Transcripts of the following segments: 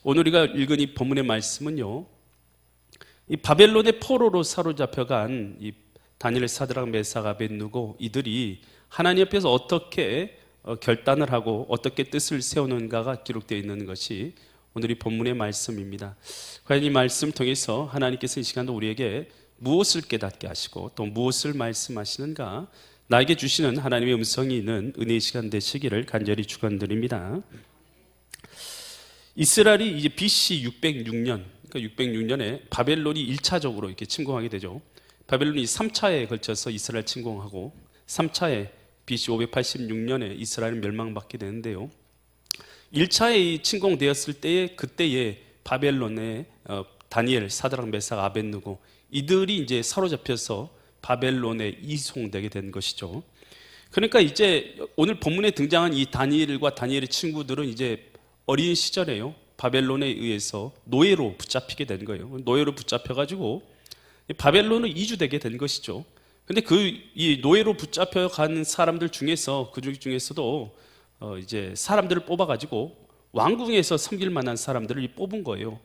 오늘 우리가 읽은 이 본문의 말씀은요, 이 바벨론의 포로로 사로잡혀간 이 다니엘, 사드락, 메삭, 아벳느고 이들이 하나님 앞에서 어떻게 결단을 하고 어떻게 뜻을 세우는가가 기록되어 있는 것이 오늘 이 본문의 말씀입니다. 과연 이 말씀을 통해서 하나님께서 이 시간도 우리에게 무엇을 깨닫게 하시고 또 무엇을 말씀하시는가, 나에게 주시는 하나님의 음성이 있는 은혜의 시간 되시기를 간절히 축원드립니다. 이스라엘이 이제 BC 606년, 그러니까 606년에 바벨론이 1차적으로 이렇게 침공하게 되죠. 바벨론이 3차에 걸쳐서 이스라엘 침공하고 3차에 BC 586년에 이스라엘은 멸망받게 되는데요. 1차에 침공되었을 때에 그때에 바벨론의 다니엘, 사드락, 메삭, 아벳느고 이들이 이제 사로잡혀서 바벨론에 이송되게 된 것이죠. 그러니까 이제 오늘 본문에 등장한 이 다니엘과 다니엘의 친구들은 이제 어린 시절에요, 바벨론에 의해서 노예로 붙잡히게 된 거예요. 노예로 붙잡혀가지고 바벨론으로 이주되게 된 것이죠. 근데 이 노예로 붙잡혀간 사람들 중에서 그 중에서도 이제 사람들을 뽑아가지고 왕궁에서 섬길 만한 사람들을 뽑은 거예요.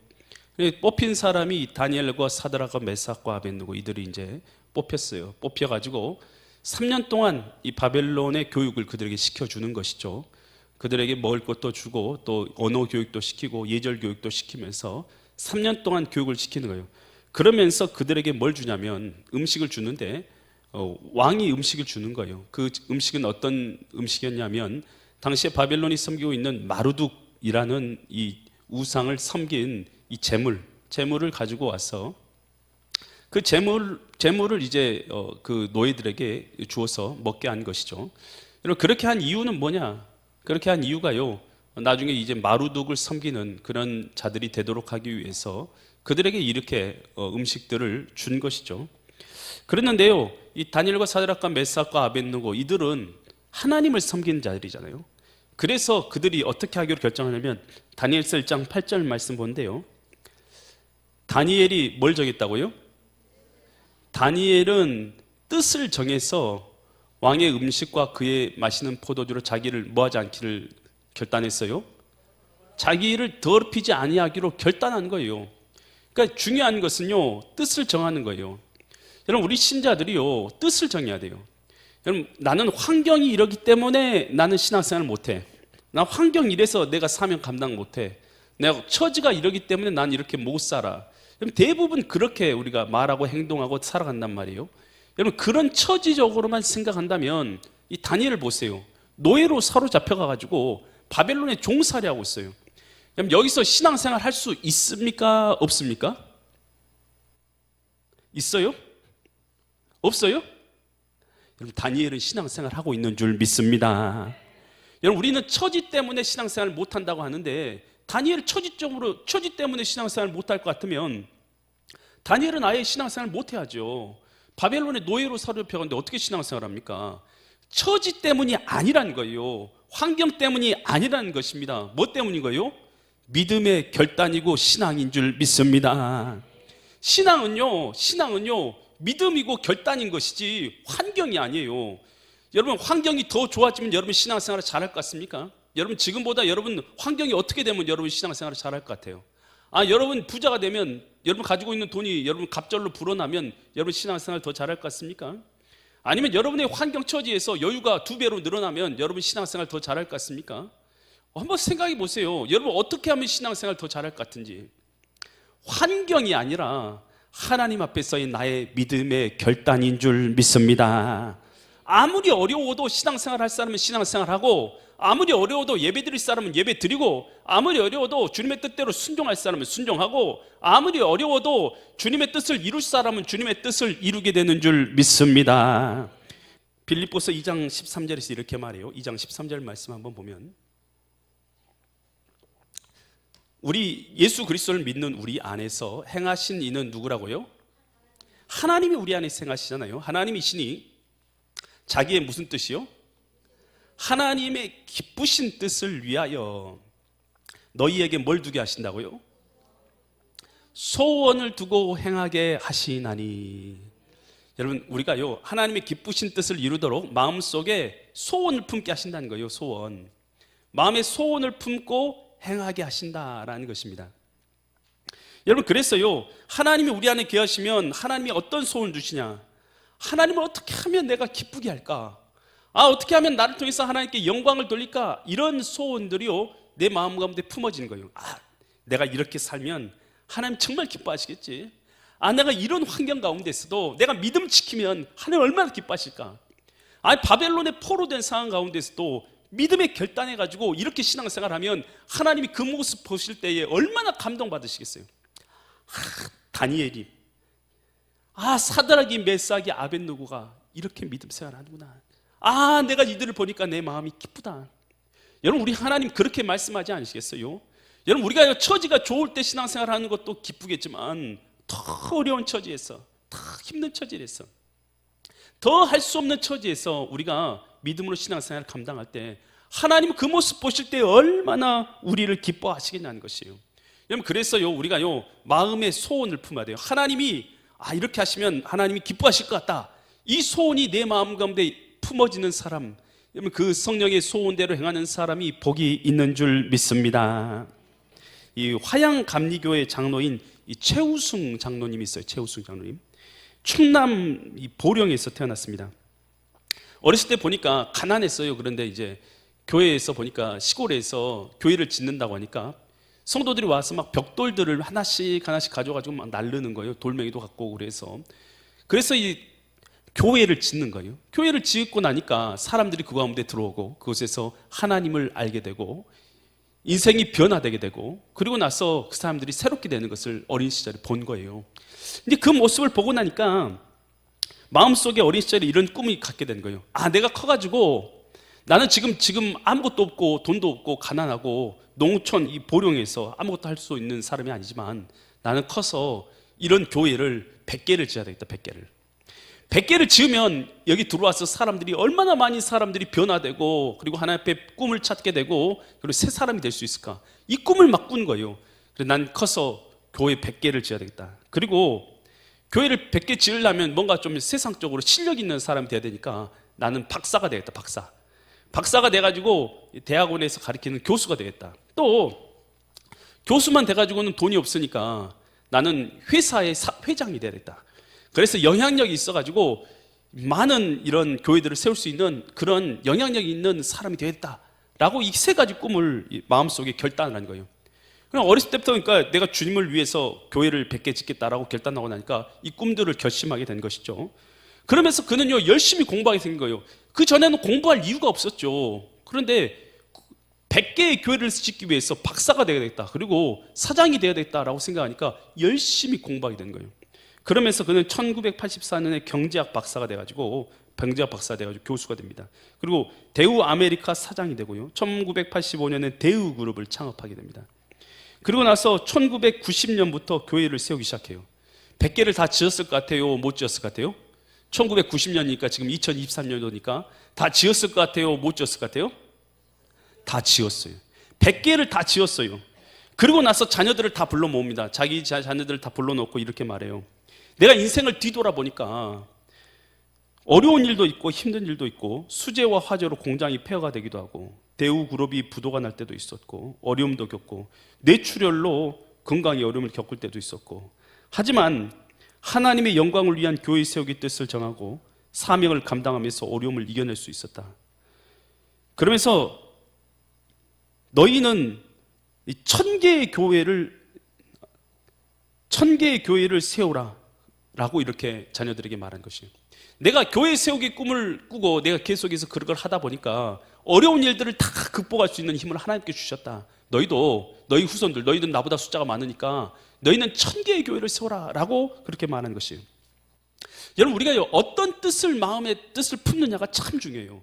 뽑힌 사람이 다니엘과 사드락과 메삭과 아벳느고 이들이 이제 뽑혔어요. 뽑혀가지고 3년 동안 이 바벨론의 교육을 그들에게 시켜주는 것이죠. 그들에게 먹을 것도 주고 또 언어 교육도 시키고 예절 교육도 시키면서 3년 동안 교육을 시키는 거예요. 그러면서 그들에게 뭘 주냐면 음식을 주는데 왕이 음식을 주는 거예요. 그 음식은 어떤 음식이었냐면 당시에 바벨론이 섬기고 있는 마루둑이라는 이 우상을 섬긴 이 재물을 가지고 와서 그 재물을 이제 그 노예들에게 주어서 먹게 한 것이죠. 여러분, 그렇게 한 이유는 뭐냐? 그렇게 한 이유가요, 나중에 이제 마루둑을 섬기는 그런 자들이 되도록 하기 위해서 그들에게 이렇게 음식들을 준 것이죠. 그랬는데요, 이 다니엘과 사드락과 메삭과 아벳느고 이들은 하나님을 섬기는 자들이잖아요. 그래서 그들이 어떻게 하기로 결정하냐면 다니엘서 1장 8절 말씀 본데요, 다니엘이 뭘 정했다고요? 다니엘은 뜻을 정해서 왕의 음식과 그의 마시는 포도주로 자기를 뭐하지 않기를 결단했어요. 자기를 더럽히지 아니하기로 결단한 거예요. 그러니까 중요한 것은요, 뜻을 정하는 거예요. 여러분, 우리 신자들이요, 뜻을 정해야 돼요. 여러분, 나는 환경이 이러기 때문에 나는 신앙생활을 못해. 나 환경이 이래서 내가 사명 감당 못해. 내가 처지가 이러기 때문에 난 이렇게 못 살아. 여러분, 대부분 그렇게 우리가 말하고 행동하고 살아간단 말이에요. 여러분, 그런 처지적으로만 생각한다면 이 다니엘을 보세요. 노예로 사로잡혀가지고 바벨론에 종살이 하고 있어요. 그럼 여기서 신앙생활 할 수 있습니까? 없습니까? 있어요? 없어요? 여러분, 다니엘은 신앙생활 하고 있는 줄 믿습니다. 여러분, 우리는 처지 때문에 신앙생활 못한다고 하는데 다니엘 처지 때문에 신앙생활 못할 것 같으면 다니엘은 아예 신앙생활 못해야죠. 바벨론의 노예로 사로잡혀갔는데 어떻게 신앙생활 합니까? 처지 때문이 아니란 거예요. 환경 때문이 아니라는 것입니다. 뭐 때문인 거예요? 믿음의 결단이고 신앙인 줄 믿습니다. 신앙은요 믿음이고 결단인 것이지 환경이 아니에요. 여러분, 환경이 더 좋아지면 여러분 신앙생활을 잘할 것 같습니까? 여러분, 지금보다 여러분 환경이 어떻게 되면 여러분 신앙생활을 잘할 것 같아요? 여러분 부자가 되면, 여러분 가지고 있는 돈이 여러분 갑절로 불어나면 여러분 신앙생활 더 잘할 것 같습니까? 아니면 여러분의 환경 처지에서 여유가 2배로 늘어나면 여러분 신앙생활 더 잘할 것 같습니까? 한번 생각해 보세요. 여러분 어떻게 하면 신앙생활 더 잘할 것 같은지. 환경이 아니라 하나님 앞에서의 나의 믿음의 결단인 줄 믿습니다. 아무리 어려워도 신앙생활 할 사람은 신앙생활하고, 아무리 어려워도 예배 드릴 사람은 예배 드리고, 아무리 어려워도 주님의 뜻대로 순종할 사람은 순종하고, 아무리 어려워도 주님의 뜻을 이룰 사람은 주님의 뜻을 이루게 되는 줄 믿습니다. 빌립보서 2장 13절에서 이렇게 말해요. 2장 13절 말씀 한번 보면, 우리 예수 그리스도를 믿는 우리 안에서 행하신 이는 누구라고요? 하나님이 우리 안에서 행하시잖아요. 하나님이시니 자기의 무슨 뜻이요? 하나님의 기쁘신 뜻을 위하여 너희에게 뭘 두게 하신다고요? 소원을 두고 행하게 하시나니. 여러분, 우리가요 하나님의 기쁘신 뜻을 이루도록 마음속에 소원을 품게 하신다는 거예요. 소원. 마음에 소원을 품고 행하게 하신다라는 것입니다. 여러분, 그랬어요. 하나님이 우리 안에 계시면 하나님이 어떤 소원을 주시냐? 하나님을 어떻게 하면 내가 기쁘게 할까? 어떻게 하면 나를 통해서 하나님께 영광을 돌릴까? 이런 소원들이요, 내 마음 가운데 품어지는 거예요. 내가 이렇게 살면 하나님 정말 기뻐하시겠지. 내가 이런 환경 가운데서도 내가 믿음 지키면 하나님 얼마나 기뻐하실까? 바벨론의 포로된 상황 가운데서도 믿음에 결단해가지고 이렇게 신앙생활하면 하나님이 그 모습 보실 때에 얼마나 감동받으시겠어요. 다니엘이, 사드락이, 메삭이, 아벳느고가 이렇게 믿음 생활하는구나. 내가 이들을 보니까 내 마음이 기쁘다. 여러분, 우리 하나님 그렇게 말씀하지 않으시겠어요? 여러분, 우리가 처지가 좋을 때 신앙생활하는 것도 기쁘겠지만 더 어려운 처지에서, 더 힘든 처지에서, 더 할 수 없는 처지에서 우리가 믿음으로 신앙생활을 감당할 때 하나님은 그 모습 보실 때 얼마나 우리를 기뻐하시겠냐는 것이에요. 여러분, 그래서요, 우리가요, 마음의 소원을 품어야 돼요. 하나님이 이렇게 하시면 하나님이 기뻐하실 것 같다. 이 소원이 내 마음 가운데 품어지는 사람, 여러분, 그 성령의 소원대로 행하는 사람이 복이 있는 줄 믿습니다. 이 화양감리교회 장로인 이 최우승 장로님이 있어요. 최우승 장로님, 충남 이 보령에서 태어났습니다. 어렸을 때 보니까 가난했어요. 그런데 이제 교회에서 보니까, 시골에서 교회를 짓는다고 하니까 성도들이 와서 막 벽돌들을 하나씩 가져가지고 막 날르는 거예요. 돌멩이도 갖고 오고. 그래서 이 교회를 짓는 거예요. 교회를 짓고 나니까 사람들이 그 가운데 들어오고 그곳에서 하나님을 알게 되고 인생이 변화되게 되고, 그리고 나서 그 사람들이 새롭게 되는 것을 어린 시절에 본 거예요. 근데 그 모습을 보고 나니까 마음속에 어린 시절에 이런 꿈이 갖게 된 거예요. 내가 커가지고 나는 지금 아무것도 없고 돈도 없고 가난하고 농촌 이 보령에서 아무것도 할 수 있는 사람이 아니지만 나는 커서 이런 교회를 100개를 지어야 되겠다. 100개를 지으면 여기 들어와서 사람들이 얼마나 많이 사람들이 변화되고, 그리고 하나님 앞에 꿈을 찾게 되고, 그리고 새 사람이 될 수 있을까? 이 꿈을 막 꾼 거예요. 그래서 난 커서 교회 100개를 지어야 되겠다. 그리고 교회를 100개 지으려면 뭔가 좀 세상적으로 실력 있는 사람이 돼야 되니까 나는 박사가 되겠다. 박사가 돼가지고 대학원에서 가르치는 교수가 되겠다. 또 교수만 돼가지고는 돈이 없으니까 나는 회사의 회장이 되겠다. 그래서 영향력이 있어가지고 많은 이런 교회들을 세울 수 있는 그런 영향력이 있는 사람이 되겠다라고 이 세 가지 꿈을 마음속에 결단을 한 거예요. 그냥 어렸을 때부터, 그러니까 내가 주님을 위해서 교회를 100개 짓겠다라고 결단하고 나니까 이 꿈들을 결심하게 된 것이죠. 그러면서 그는요, 열심히 공부하게 생긴 거예요. 그 전에는 공부할 이유가 없었죠. 그런데 100개의 교회를 짓기 위해서 박사가 되어야 되겠다, 그리고 사장이 되어야 되겠다라고 생각하니까 열심히 공부하게 된 거예요. 그러면서 그는 1984년에 경제학 박사가 돼가지고 교수가 됩니다. 그리고 대우 아메리카 사장이 되고요, 1985년에 대우 그룹을 창업하게 됩니다. 그리고 나서 1990년부터 교회를 세우기 시작해요. 100개를 다 지었을 것 같아요? 못 지었을 것 같아요? 1990년이니까 지금 2023년도니까 다 지었을 것 같아요? 못 지었을 것 같아요? 다 지었어요. 100개를 다 지었어요. 그리고 나서 자녀들을 다 불러 모읍니다. 자기 자녀들을 다 불러놓고 이렇게 말해요. 내가 인생을 뒤돌아보니까 어려운 일도 있고 힘든 일도 있고, 수재와 화재로 공장이 폐허가 되기도 하고, 대우그룹이 부도가 날 때도 있었고, 어려움도 겪고, 뇌출혈로 건강에 어려움을 겪을 때도 있었고, 하지만 하나님의 영광을 위한 교회 세우기 뜻을 정하고 사명을 감당하면서 어려움을 이겨낼 수 있었다. 그러면서 너희는 1000개의 교회를 세우라 라고 이렇게 자녀들에게 말한 것이에요. 내가 교회 세우기 꿈을 꾸고 내가 계속해서 그런 걸 하다 보니까 어려운 일들을 다 극복할 수 있는 힘을 하나님께 주셨다. 너희도, 너희 후손들, 너희들 나보다 숫자가 많으니까 너희는 1000개의 교회를 세워라 라고 그렇게 말하는 것이에요. 여러분, 우리가 어떤 뜻을, 마음의 뜻을 품느냐가 참 중요해요.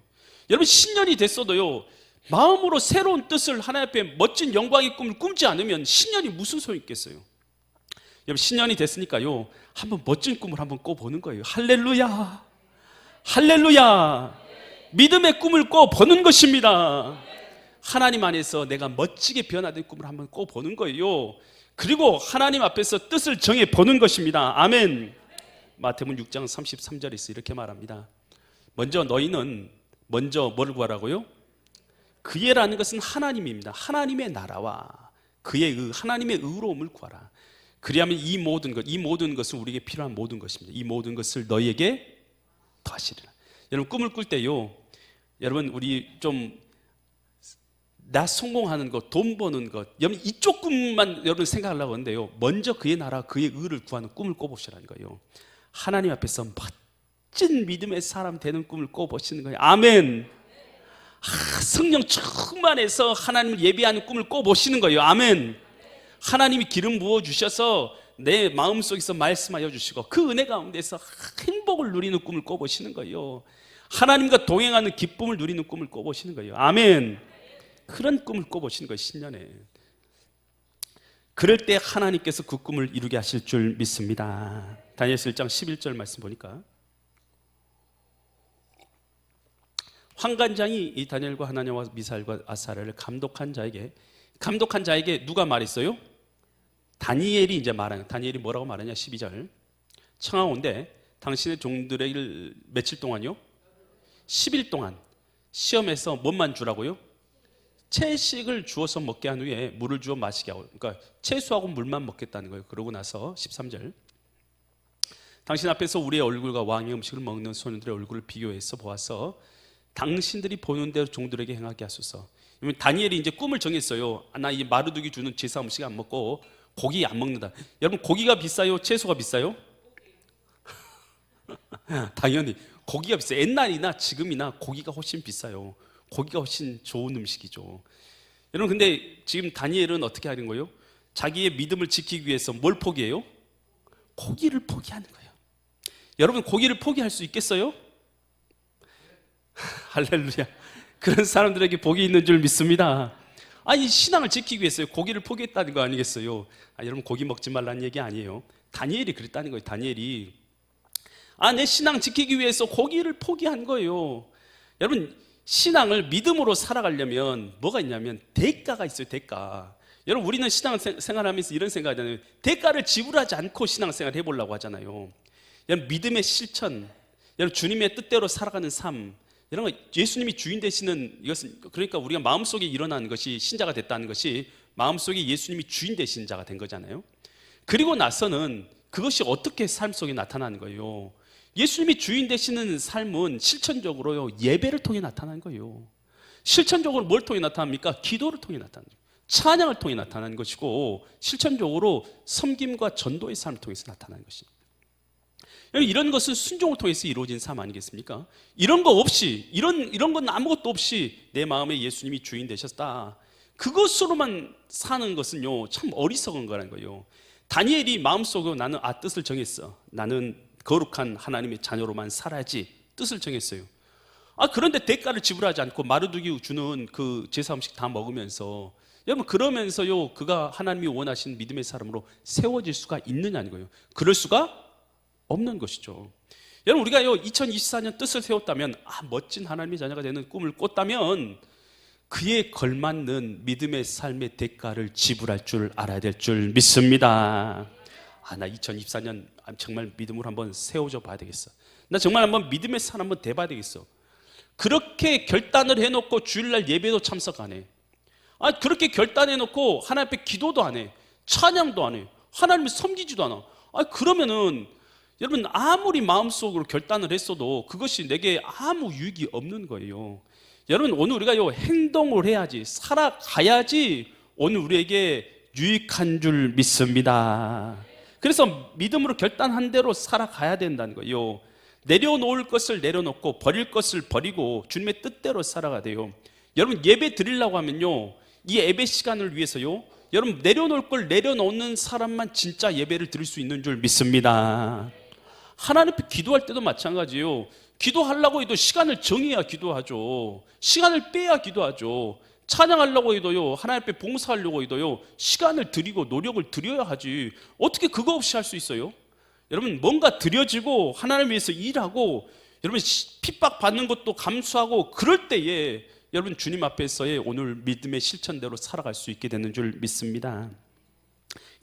여러분, 신년이 됐어도요, 마음으로 새로운 뜻을 하나님 앞에 멋진 영광의 꿈을 꾸지 않으면 신년이 무슨 소용이 있겠어요? 여러분, 신년이 됐으니까요, 한번 멋진 꿈을 한번 꿔보는 거예요. 할렐루야, 할렐루야. 믿음의 꿈을 꿔보는 것입니다. 하나님 안에서 내가 멋지게 변화된 꿈을 한번 꿔보는 거예요. 그리고 하나님 앞에서 뜻을 정해보는 것입니다. 아멘. 마태복음 6장 33절에서 이렇게 말합니다. 너희는 먼저 뭐를 구하라고요? 그의라는 것은 하나님입니다. 하나님의 나라와 그의 하나님의 의로움을 구하라. 그리하면 이 모든 것은 우리에게 필요한 모든 것입니다. 이 모든 것을 너희에게 더하시리라. 여러분 꿈을 꿀 때요, 여러분 우리 좀 나 성공하는 것, 돈 버는 것, 여러분 이쪽 꿈만 여러분 생각하려고 하는데요, 먼저 그의 나라, 그의 의를 구하는 꿈을 꿔보시라는 거예요. 하나님 앞에서 멋진 믿음의 사람 되는 꿈을 꿔보시는 거예요. 아멘. 성령 충만해서 하나님을 예배하는 꿈을 꿔보시는 거예요. 아멘. 하나님이 기름 부어주셔서 내 마음속에서 말씀하여 주시고 그 은혜 가운데서 행복을 누리는 꿈을 꿔보시는 거예요. 하나님과 동행하는 기쁨을 누리는 꿈을 꿔보시는 거예요. 아멘. 그런 꿈을 꿔보시는 거예요. 신년에. 그럴 때 하나님께서 그 꿈을 이루게 하실 줄 믿습니다. 다니엘서 1장 11절 말씀 보니까 환관장이 이 다니엘과 하나냐와 미사엘과 아사랴를 감독한 자에게 누가 말했어요? 다니엘이 이제 말하는, 다니엘이 뭐라고 말하냐? 12절 청하온데 당신의 종들에게 며칠 동안요? 10일 동안 시험에서 뭔만 주라고요? 채식을 주어서 먹게 한 후에 물을 주어 마시게 하고, 그러니까 채소하고 물만 먹겠다는 거예요. 그러고 나서 13절 당신 앞에서 우리의 얼굴과 왕의 음식을 먹는 소년들의 얼굴을 비교해서 보아서 당신들이 보는 대로 종들에게 행하게 하소서. 다니엘이 이제 꿈을 정했어요. 나 이 마르둑이 주는 제사 음식 안 먹고 고기 안 먹는다. 여러분 고기가 비싸요? 채소가 비싸요? 당연히 고기가 비싸요. 옛날이나 지금이나 고기가 훨씬 비싸요. 고기가 훨씬 좋은 음식이죠. 여러분 근데 지금 다니엘은 어떻게 하는 거예요? 자기의 믿음을 지키기 위해서 뭘 포기해요? 고기를 포기하는 거예요. 여러분 고기를 포기할 수 있겠어요? 할렐루야. 그런 사람들에게 복이 있는 줄 믿습니다. 아니 신앙을 지키기 위해서 고기를 포기했다는 거 아니겠어요? 여러분 고기 먹지 말라는 얘기 아니에요. 다니엘이 그랬다는 거예요. 다니엘이 내 신앙 지키기 위해서 고기를 포기한 거예요. 여러분 신앙을 믿음으로 살아가려면 뭐가 있냐면 대가가 있어요. 대가. 여러분 우리는 신앙생활하면서 이런 생각하잖아요. 대가를 지불하지 않고 신앙생활 해보려고 하잖아요. 여러분 믿음의 실천, 여러분 주님의 뜻대로 살아가는 삶, 이런 거 예수님이 주인 되시는 이것은, 그러니까 우리가 마음속에 일어나는 것이 신자가 됐다는 것이 마음속에 예수님이 주인 되신 자가 된 거잖아요. 그리고 나서는 그것이 어떻게 삶 속에 나타나는 거예요? 예수님이 주인 되시는 삶은 실천적으로요, 예배를 통해 나타나는 거예요. 실천적으로 뭘 통해 나타납니까? 기도를 통해 나타나는 거예요. 찬양을 통해 나타나는 것이고, 실천적으로 섬김과 전도의 삶을 통해서 나타나는 것입니다. 이런 것은 순종을 통해서 이루어진 삶 아니겠습니까? 이런 거 없이, 이런 건 아무것도 없이 내 마음에 예수님이 주인 되셨다, 그것으로만 사는 것은요, 참 어리석은 거라는 거예요. 다니엘이 마음속으로 나는 뜻을 정했어. 나는 거룩한 하나님의 자녀로만 살아야지, 뜻을 정했어요. 그런데 대가를 지불하지 않고 마르둑이 주는 그 제사 음식 다 먹으면서, 여러분 그러면서요 그가 하나님이 원하시는 믿음의 사람으로 세워질 수가 있느냐는 거예요. 그럴 수가 없는 것이죠. 여러분 우리가요 2024년 뜻을 세웠다면, 멋진 하나님의 자녀가 되는 꿈을 꿨다면 그에 걸맞는 믿음의 삶의 대가를 지불할 줄 알아야 될 줄 믿습니다. 나 2024년 정말 믿음으로 한번 세워져 봐야 되겠어. 나 정말 한번 믿음의 산 한번 돼봐야 되겠어. 그렇게 결단을 해놓고 주일날 예배도 참석 안 해. 그렇게 결단해놓고 하나님 앞에 기도도 안 해. 찬양도 안 해. 하나님을 섬기지도 않아. 그러면은 여러분 아무리 마음속으로 결단을 했어도 그것이 내게 아무 유익이 없는 거예요. 여러분 오늘 우리가 행동을 해야지, 살아가야지 오늘 우리에게 유익한 줄 믿습니다. 그래서 믿음으로 결단한 대로 살아가야 된다는 거예요. 내려놓을 것을 내려놓고 버릴 것을 버리고 주님의 뜻대로 살아가야 돼요. 여러분 예배 드리려고 하면요, 이 예배 시간을 위해서요, 여러분 내려놓을 걸 내려놓는 사람만 진짜 예배를 드릴 수 있는 줄 믿습니다. 하나님 앞에 기도할 때도 마찬가지예요. 기도하려고 해도 시간을 정해야 기도하죠. 시간을 빼야 기도하죠. 찬양하려고 해도요, 하나님 앞에 봉사하려고 해도요, 시간을 들이고 노력을 들여야 하지. 어떻게 그거 없이 할 수 있어요? 여러분 뭔가 들여지고 하나님을 위해서 일하고, 여러분 핍박받는 것도 감수하고, 그럴 때에 여러분 주님 앞에서의 오늘 믿음의 실천대로 살아갈 수 있게 되는 줄 믿습니다.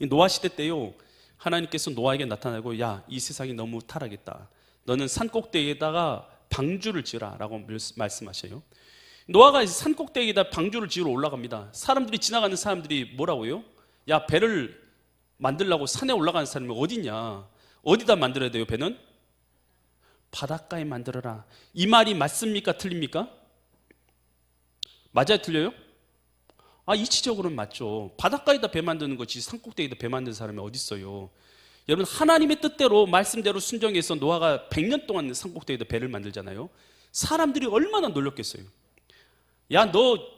노아 시대 때요, 하나님께서 노아에게 나타나고, 이 세상이 너무 타락했다, 너는 산 꼭대기에다가 방주를 지으라 라고 말씀하셔요. 노아가 산 꼭대기에다 방주를 지으러 올라갑니다. 사람들이 지나가는 사람들이 뭐라고요? 야, 배를 만들려고 산에 올라가는 사람이 어디냐? 어디다 만들어야 돼요, 배는? 바닷가에 만들어라. 이 말이 맞습니까? 틀립니까? 맞아요? 틀려요? 이치적으로는 맞죠. 바닷가에다 배 만드는 거지 산 꼭대기에다 배 만드는 사람이 어디 있어요? 여러분, 하나님의 뜻대로 말씀대로 순종해서 노아가 100년 동안 산 꼭대기에다 배를 만들잖아요. 사람들이 얼마나 놀랐겠어요. 야, 너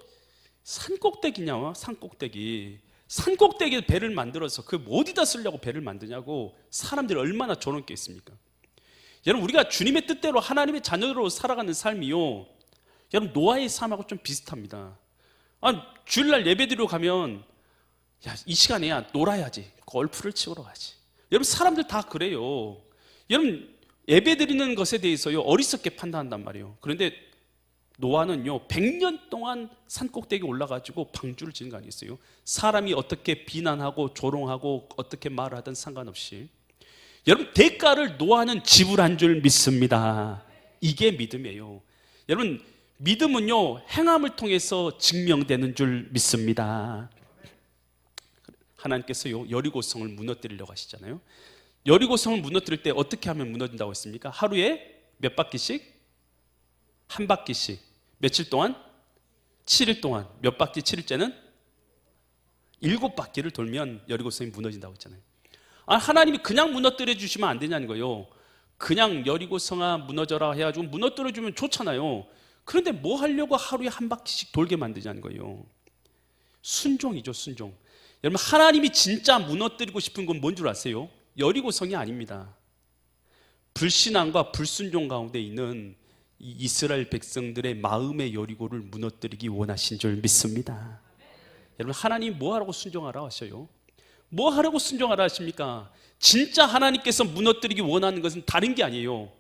산 꼭대기냐? 산 꼭대기. 산 꼭대기에 배를 만들어서 그 어디다 쓰려고 배를 만드냐고 사람들이 얼마나 조롱했겠습니까? 여러분, 우리가 주님의 뜻대로 하나님의 자녀로 살아가는 삶이요, 여러분, 노아의 삶하고 좀 비슷합니다. 주일날 예배드리러 가면 야, 이 시간에야 놀아야지, 골프를 치러 가지. 여러분, 사람들 다 그래요. 여러분, 예배드리는 것에 대해서요 어리석게 판단한단 말이에요. 그런데 노아는요 100년 동안 산꼭대기에 올라가지고 방주를 지은 거 아니겠어요? 사람이 어떻게 비난하고 조롱하고 어떻게 말하든 상관없이 여러분, 대가를 노아는 지불한 줄 믿습니다. 이게 믿음이에요. 여러분, 믿음은요 행함을 통해서 증명되는 줄 믿습니다. 하나님께서요 여리고성을 무너뜨리려고 하시잖아요. 여리고성을 무너뜨릴 때 어떻게 하면 무너진다고 했습니까? 하루에 몇 바퀴씩? 한 바퀴씩. 며칠 동안? 7일 동안. 몇 바퀴? 7일째는? 7바퀴를 돌면 여리고성이 무너진다고 했잖아요. 하나님이 그냥 무너뜨려 주시면 안 되냐는 거예요. 그냥 여리고성아 무너져라 해가지고 무너뜨려 주면 좋잖아요. 그런데 뭐 하려고 하루에 한 바퀴씩 돌게 만드냐는 거예요. 순종이죠, 순종. 여러분, 하나님이 진짜 무너뜨리고 싶은 건 뭔 줄 아세요? 여리고성이 아닙니다. 불신앙과 불순종 가운데 있는 이 이스라엘 백성들의 마음의 여리고를 무너뜨리기 원하신 줄 믿습니다. 여러분, 하나님 뭐 하라고 순종하라 하셔요? 뭐 하라고 순종하라 하십니까? 진짜 하나님께서 무너뜨리기 원하는 것은 다른 게 아니에요.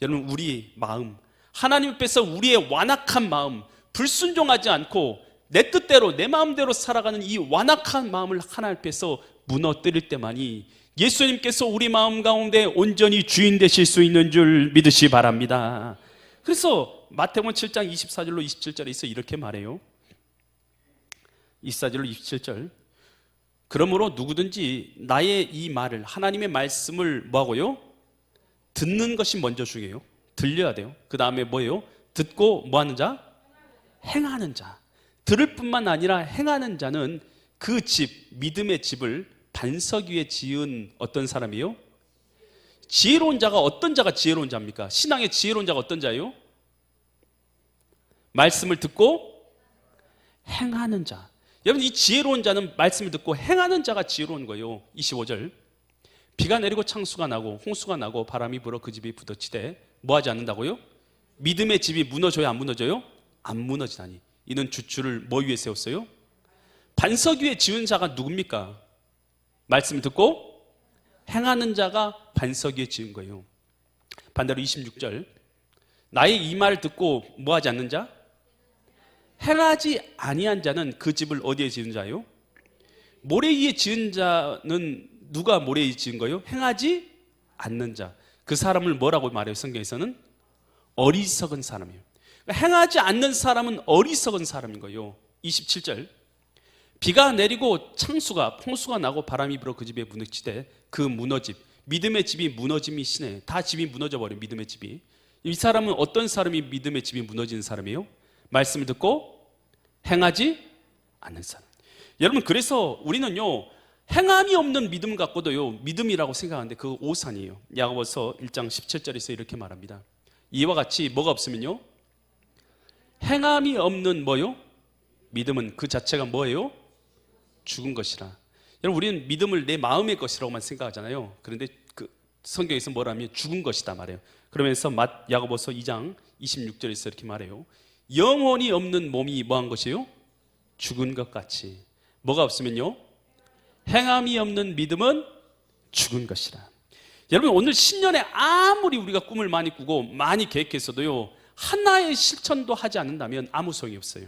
여러분, 우리 마음, 하나님 앞에서 우리의 완악한 마음, 불순종하지 않고 내 뜻대로 내 마음대로 살아가는 이 완악한 마음을 하나님 앞에서 무너뜨릴 때만이 예수님께서 우리 마음 가운데 온전히 주인 되실 수 있는 줄 믿으시 바랍니다. 그래서 마태복음 7장 24절로 27절에서 이렇게 말해요. 24절로 27절. 그러므로 누구든지 나의 이 말을, 하나님의 말씀을 뭐하고요? 듣는 것이 먼저 중요해요. 들려야 돼요. 그 다음에 뭐예요? 듣고 뭐하는 자? 행하는 자. 들을 뿐만 아니라 행하는 자는 그 집, 믿음의 집을 반석 위에 지은 어떤 사람이요? 지혜로운 자가 어떤 자가 지혜로운 자입니까? 신앙의 지혜로운 자가 어떤 자예요? 말씀을 듣고 행하는 자. 여러분, 이 지혜로운 자는 말씀을 듣고 행하는 자가 지혜로운 거예요. 25절. 비가 내리고 창수가 나고 홍수가 나고 바람이 불어 그 집이 부딪히되 뭐하지 않는다고요? 믿음의 집이 무너져요, 안 무너져요? 안 무너지다니. 이는 주추를 뭐 위에 세웠어요? 반석 위에 지은 자가 누굽니까? 말씀을 듣고 행하는 자가 반석 위에 지은 거예요. 반대로 26절. 나의 이 말을 듣고 뭐하지 않는 자? 행하지 아니한 자는 그 집을 어디에 지은 자요? 모래 위에 지은 자는 누가 모래 위에 지은 거예요? 행하지 않는 자. 그 사람을 뭐라고 말해요? 성경에서는 어리석은 사람이에요. 그러니까 행하지 않는 사람은 어리석은 사람인 거예요. 27절. 비가 내리고 창수가 홍수가 나고 바람이 불어 그 집에 무너지되 그 무너짐, 믿음의 집이 무너짐이 심해. 다 집이 무너져 버린 믿음의 집이. 이 사람은 어떤 사람이 믿음의 집이 무너지는 사람이에요? 말씀을 듣고 행하지 않는 사람. 여러분, 그래서 우리는요 행함이 없는 믿음 갖고도요 믿음이라고 생각하는데 그 오산이에요. 야고보서 1장 17절에서 이렇게 말합니다. 이와 같이 뭐가 없으면요? 행함이 없는 뭐요? 믿음은 그 자체가 뭐예요? 죽은 것이라. 여러분, 우리는 믿음을 내 마음의 것이라고만 생각하잖아요. 그런데 그 성경에서 뭐라면 죽은 것이다 말해요. 그러면서 야고보서 2장 26절에서 이렇게 말해요. 영혼이 없는 몸이 뭐한 것이에요? 죽은 것 같이. 뭐가 없으면요? 행함이 없는 믿음은 죽은 것이라. 여러분, 오늘 신년에 아무리 우리가 꿈을 많이 꾸고 많이 계획했어도요 하나의 실천도 하지 않는다면 아무 소용이 없어요.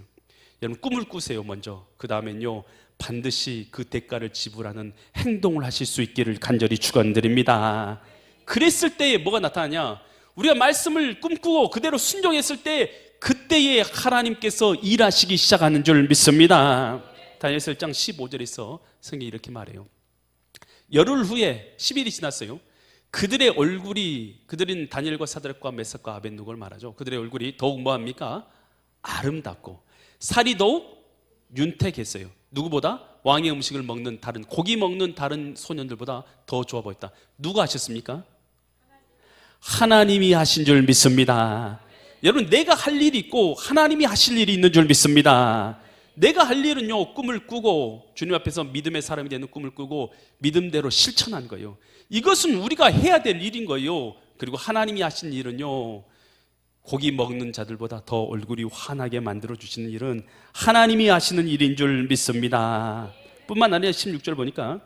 여러분, 꿈을 꾸세요 먼저. 그 다음엔요 반드시 그 대가를 지불하는 행동을 하실 수 있기를 간절히 축원드립니다. 그랬을 때에 뭐가 나타나냐? 우리가 말씀을 꿈꾸고 그대로 순종했을 때 그때에 하나님께서 일하시기 시작하는 줄 믿습니다. 다니엘서 1장 15절에서 성경이 이렇게 말해요. 열흘 후에 10일이 지났어요. 그들의 얼굴이, 그들은 다니엘과 사드락과 메삭과 아벳느고를 말하죠. 그들의 얼굴이 더욱 뭐합니까? 아름답고 살이 더욱 윤택했어요. 누구보다? 왕의 음식을 먹는 다른, 고기 먹는 다른 소년들보다 더 좋아 보였다. 누가 하셨습니까? 하나님이 하신 줄 믿습니다. 여러분, 내가 할 일이 있고 하나님이 하실 일이 있는 줄 믿습니다. 내가 할 일은요, 꿈을 꾸고 주님 앞에서 믿음의 사람이 되는 꿈을 꾸고 믿음대로 실천한 거예요. 이것은 우리가 해야 될 일인 거예요. 그리고 하나님이 하신 일은요, 고기 먹는 자들보다 더 얼굴이 환하게 만들어 주시는 일은 하나님이 하시는 일인 줄 믿습니다. 뿐만 아니라 16절 보니까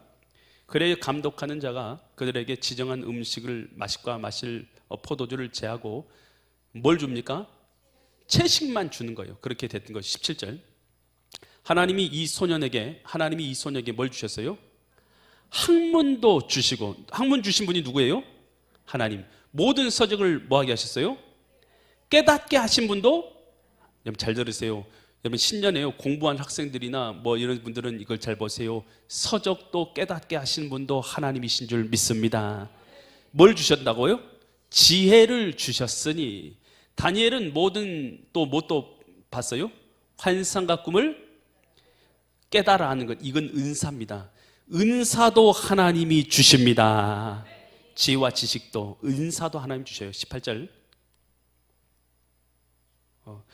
그래 감독하는 자가 그들에게 지정한 음식을 마실과 마실 포도주를 제하고 뭘 줍니까? 채식만 주는 거예요. 그렇게 됐던 거. 17절 하나님이 이 소년에게 뭘 주셨어요? 학문도 주시고, 학문 주신 분이 누구예요? 하나님. 모든 서적을 뭐하게 하셨어요? 깨닫게 하신 분도, 여러분 잘 들으세요. 여러분 신년에요, 공부한 학생들이나 뭐 이런 분들은 이걸 잘 보세요. 서적도 깨닫게 하신 분도 하나님이신 줄 믿습니다. 뭘 주셨다고요? 지혜를 주셨으니. 다니엘은 모든 또 봤어요? 환상과 꿈을 깨달아 하는 것, 이건 은사입니다. 은사도 하나님이 주십니다. 지혜와 지식도, 은사도 하나님 주셔요. 18절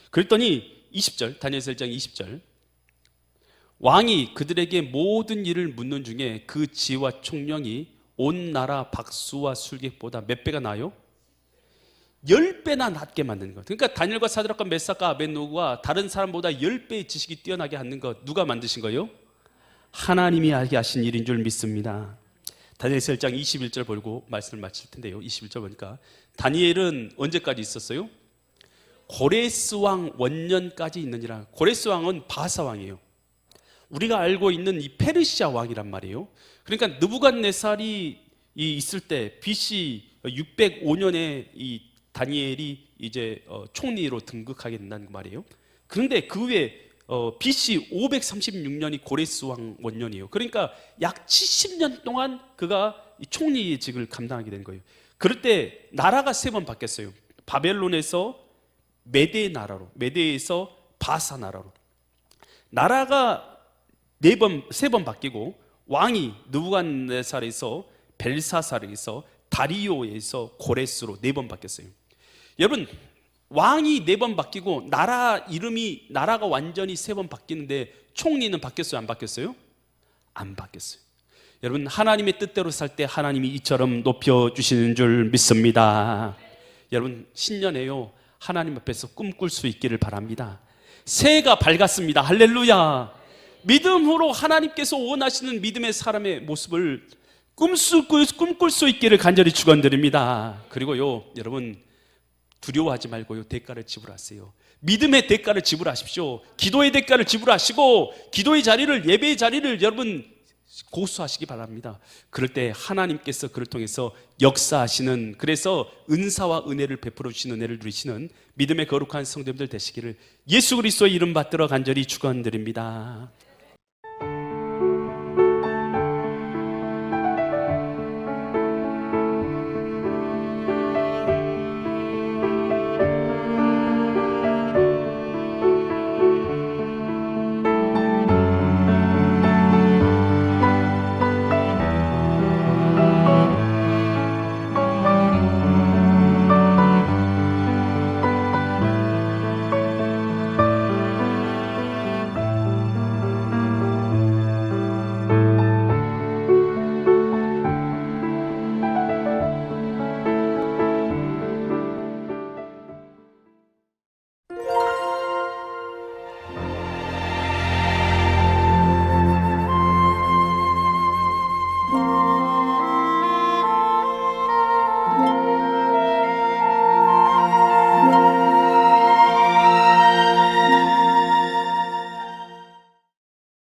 그랬더니 20절, 다니엘서 1장 20절 왕이 그들에게 모든 일을 묻는 중에 그 지혜와 총명이 온 나라 박수와 술객보다 몇 배가 나요? 10배나 낮게 만드는 것. 그러니까 다니엘과 사드락과 메삭과 아벳느고가 다른 사람보다 10배의 지식이 뛰어나게 하는 것, 누가 만드신 거예요? 하나님이 하게 하신 일인 줄 믿습니다. 다니엘서 1장 21절 보고 말씀을 마칠 텐데요. 21절 보니까 다니엘은 언제까지 있었어요? 고레스 왕 원년까지 있느니라. 고레스 왕은 바사 왕이에요. 우리가 알고 있는 이 페르시아 왕이란 말이에요. 그러니까 느부갓네살이 있을 때 BC 605년에 이 다니엘이 이제 총리로 등극하게 된다는 말이에요. 그런데 그 후에 BC 536년이 고레스 왕 원년이에요. 그러니까 약 70년 동안 그가 이 총리직을 감당하게 된 거예요. 그럴 때 나라가 3번 바뀌었어요. 바벨론에서 메대 나라로, 메대에서 바사 나라로. 나라가 3번 바뀌고 왕이 느부갓네살에서 벨사살에서 다리오에서 고레스로 4번 바뀌었어요. 여러분, 왕이 4번 바뀌고 나라가 완전히 3번 바뀌는데 총리는 바뀌었어요? 안 바뀌었어요? 안 바뀌었어요. 여러분, 하나님의 뜻대로 살 때 하나님이 이처럼 높여주시는 줄 믿습니다. 여러분, 신년에요, 하나님 앞에서 꿈꿀 수 있기를 바랍니다. 새해가 밝았습니다. 할렐루야. 믿음으로 하나님께서 원하시는 믿음의 사람의 모습을 꿈꿀 수 있기를 간절히 축원드립니다. 그리고요, 여러분 두려워하지 말고요, 대가를 지불하세요. 믿음의 대가를 지불하십시오. 기도의 대가를 지불하시고 기도의 자리를, 예배의 자리를 여러분 고수하시기 바랍니다. 그럴 때 하나님께서 그를 통해서 역사하시는, 그래서 은사와 은혜를 베풀어 주시는, 은혜를 누리시는 믿음의 거룩한 성도님들 되시기를 예수 그리스도의 이름 받들어 간절히 축원드립니다.